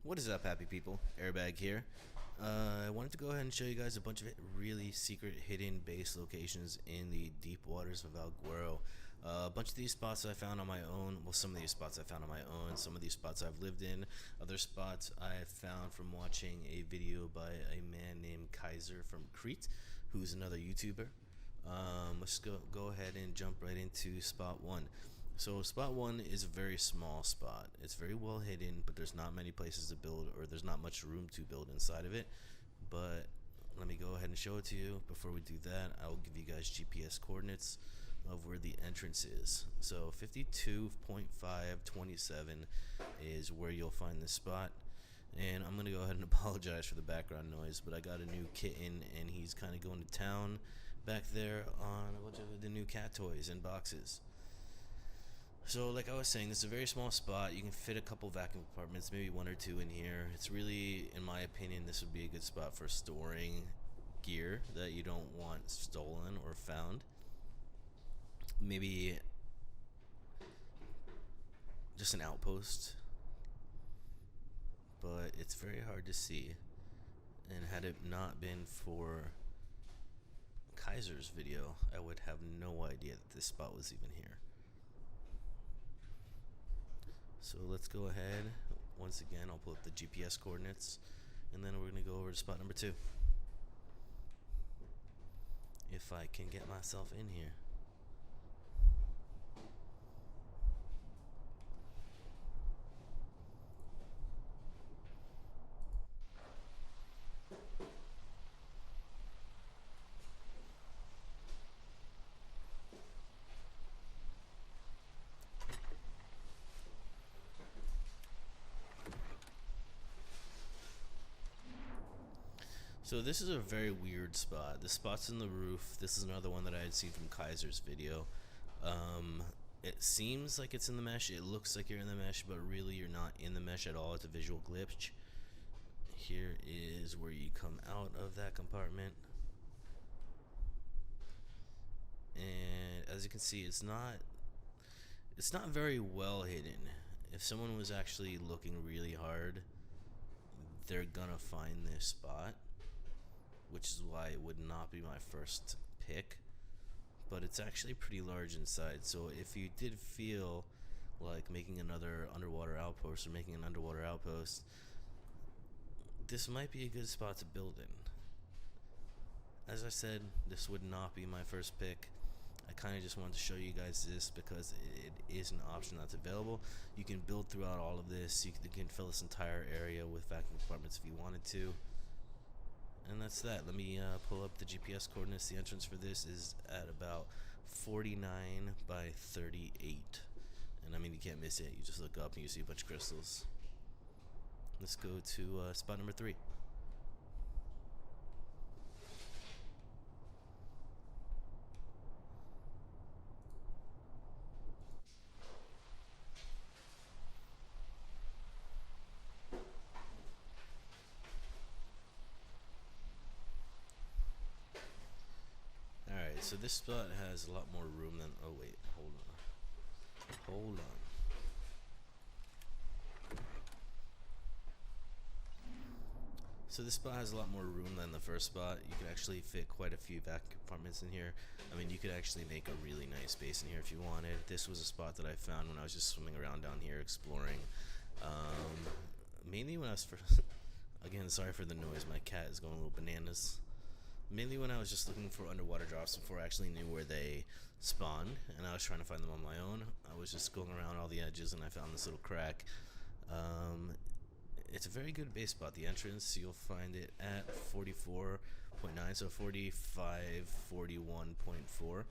What is up, happy people? Airbag here. I wanted to go ahead and show you guys a bunch of really secret hidden base locations in the deep waters of Valguero. A bunch of these spots I found on my own. Well, some of these spots I found on my own. Some of these spots I've lived in. Other spots I found from watching a video by a man named Kaiser from Crete, who's another YouTuber. Let's go ahead and jump right into spot one. So spot one is a very small spot. It's very well hidden, but there's not many places to build, or there's not much room to build inside of it. But let me go ahead and show it to you. Before we do that, I will give you guys GPS coordinates of where the entrance is. So 52.527 is where you'll find this spot. And I'm gonna go ahead and apologize for the background noise, but I got a new kitten and he's kind of going to town back there on a bunch of the new cat toys and boxes. So like I was saying, this is a very small spot. You can fit a couple vacuum compartments, maybe one or two in here. It's really, in my opinion, this would be a good spot for storing gear that you don't want stolen or found. Maybe just an outpost, but it's very hard to see. And had it not been for Kaiser's video, I would have no idea that this spot was even here. So let's go ahead. Once again, I'll pull up the GPS coordinates, and then we're going to go over to spot number 2. If I can get myself in here. So this is a very weird spot. The spot's in the roof. This is another one that I had seen from Kaiser's video. It seems like it's in the mesh. It looks like you're in the mesh, but really you're not in the mesh at all. It's a visual glitch. Here is where you come out of that compartment. And as you can see, it's not very well hidden. If someone was actually looking really hard, they're gonna find this spot, which is why it would not be my first pick. But it's actually pretty large inside, so if you did feel like making another underwater outpost or making an underwater outpost, this might be a good spot to build in. As I said, this would not be my first pick. I kind of just wanted to show you guys this because it is an option that's available. You can build throughout all of this. You can fill this entire area with vacuum compartments if you wanted to. And that's that. Let me pull up the GPS coordinates. The entrance for this is at about 49 by 38. And I mean, you can't miss it. You just look up and you see a bunch of crystals. Let's go to spot number 3. So this spot has a lot more room than, oh wait, hold on. So this spot has a lot more room than the first spot. You could actually fit quite a few vacuum compartments in here. I mean, you could actually make a really nice space in here if you wanted. This was a spot that I found when I was just swimming around down here exploring. Mainly when I was first, again, sorry for the noise, my cat is going a little bananas. Mainly when I was just looking for underwater drops before I actually knew where they spawned, and I was trying to find them on my own. I was just going around all the edges and I found this little crack. It's a very good base spot. The entrance, you'll find it at 44.9, so 4541.4.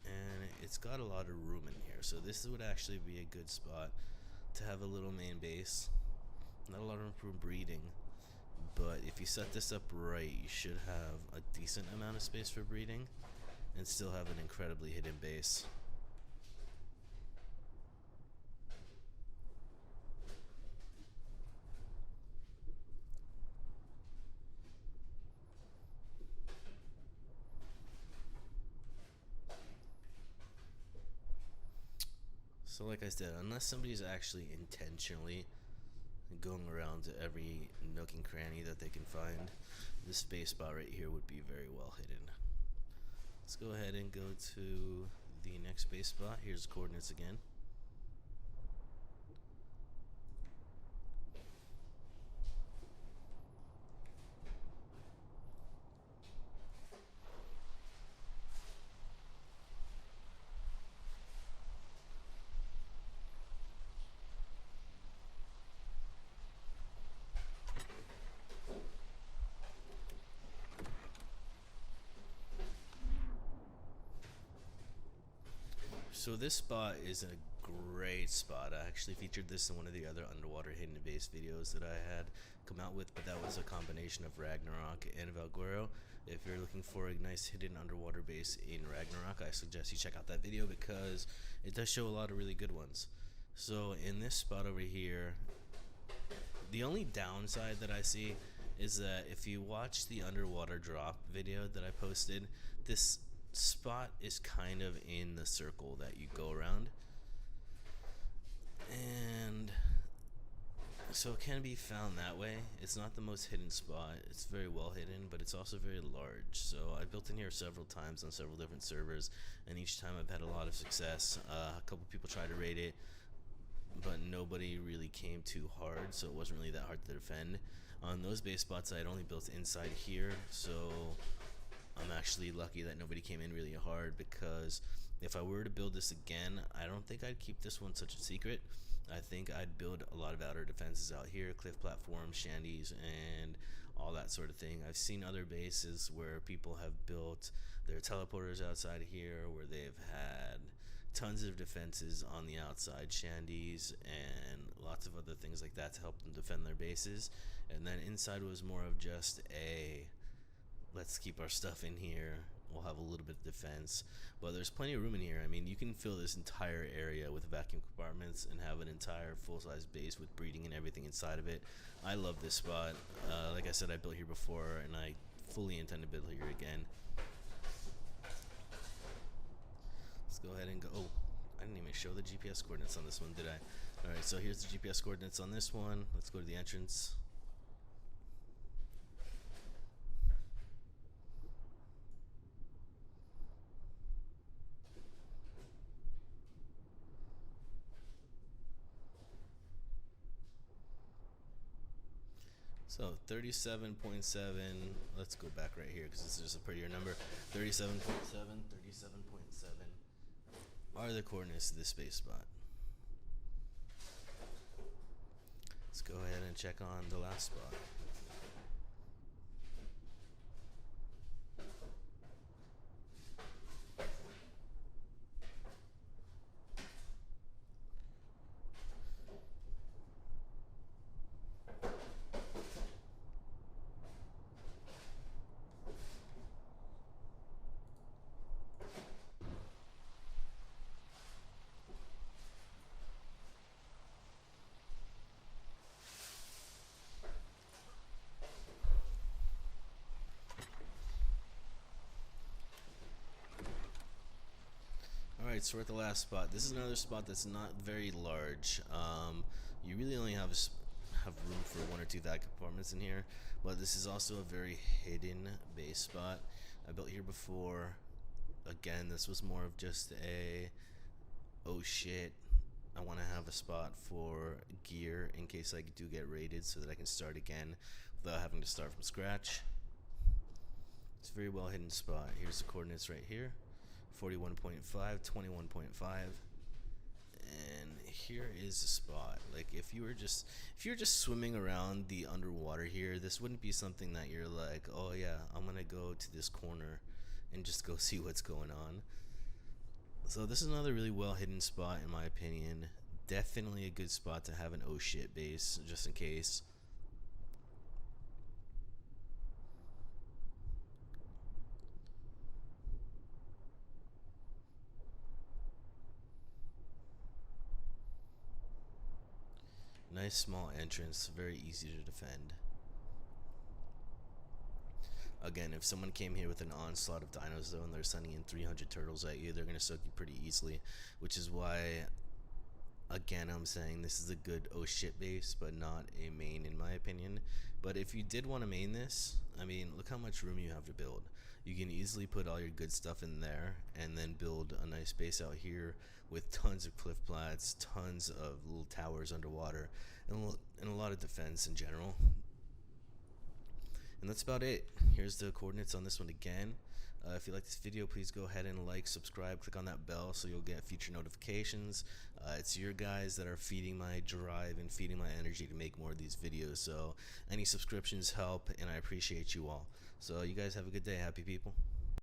And it's got a lot of room in here, so this would actually be a good spot to have a little main base. Not a lot of room for breeding, but if you set this up right, you should have a decent amount of space for breeding and still have an incredibly hidden base. So like I said, unless somebody's actually intentionally going around to every nook and cranny that they can find, this space spot right here would be very well hidden. Let's go ahead and go to the next space spot. Here's the coordinates again. So this spot is a great spot. I actually featured this in one of the other underwater hidden base videos that I had come out with, but that was a combination of Ragnarok and Valguero. If you're looking for a nice hidden underwater base in Ragnarok, I suggest you check out that video because it does show a lot of really good ones. So in this spot over here, the only downside that I see is that if you watch the underwater drop video that I posted, this spot is kind of in the circle that you go around, and so it can be found that way. It's not the most hidden spot, it's very well hidden, but it's also very large. So I built in here several times on several different servers, and each time I've had a lot of success. A couple people tried to raid it, but nobody really came too hard, so it wasn't really that hard to defend. On those base spots I had only built inside here, so I'm actually lucky that nobody came in really hard, because if I were to build this again, I don't think I'd keep this one such a secret. I think I'd build a lot of outer defenses out here, cliff platforms, shanties, and all that sort of thing. I've seen other bases where people have built their teleporters outside here, where they've had tons of defenses on the outside, shanties, and lots of other things like that to help them defend their bases. And then inside was more of just a, let's keep our stuff in here, we'll have a little bit of defense, but there's plenty of room in here. I mean, you can fill this entire area with vacuum compartments and have an entire full-size base with breeding and everything inside of it. I love this spot. Like I said, I built here before, and I fully intend to build here again. Let's go ahead and go. Oh, I didn't even show the GPS coordinates on this one, did I? Alright, so here's the GPS coordinates on this one. Let's go to the entrance. So 37.7, let's go back right here because this is just a prettier number. 37.7, 37.7 are the coordinates to this space spot. Let's go ahead and check on the last spot. Alright, so we're at the last spot. This is another spot that's not very large. You really only have room for 1 or 2 vac compartments in here, but this is also a very hidden base spot. I built here before. Again, this was more of just a, oh shit, I want to have a spot for gear in case I do get raided so that I can start again without having to start from scratch. It's a very well hidden spot. Here's the coordinates right here. 41.5, 21.5, and here is the spot. Like if you're just swimming around the underwater here, this wouldn't be something that you're like, oh yeah, I'm gonna go to this corner and just go see what's going on. So this is another really well hidden spot in my opinion. Definitely a good spot to have an oh shit base just in case. Nice small entrance, very easy to defend. Again, if someone came here with an onslaught of dinos though and they're sending in 300 turtles at you, they're going to soak you pretty easily, which is why Again, I'm saying this is a good oh shit base, but not a main in my opinion. But if you did want to main this, I mean, look how much room you have to build. You can easily put all your good stuff in there and then build a nice base out here with tons of cliff plats, tons of little towers underwater, and a lot of defense in general. And that's about it. Here's the coordinates on this one again. If you like this video, please go ahead and like, subscribe, click on that bell so you'll get future notifications. It's your guys that are feeding my drive and feeding my energy to make more of these videos. So any subscriptions help, and I appreciate you all. So you guys have a good day, happy people.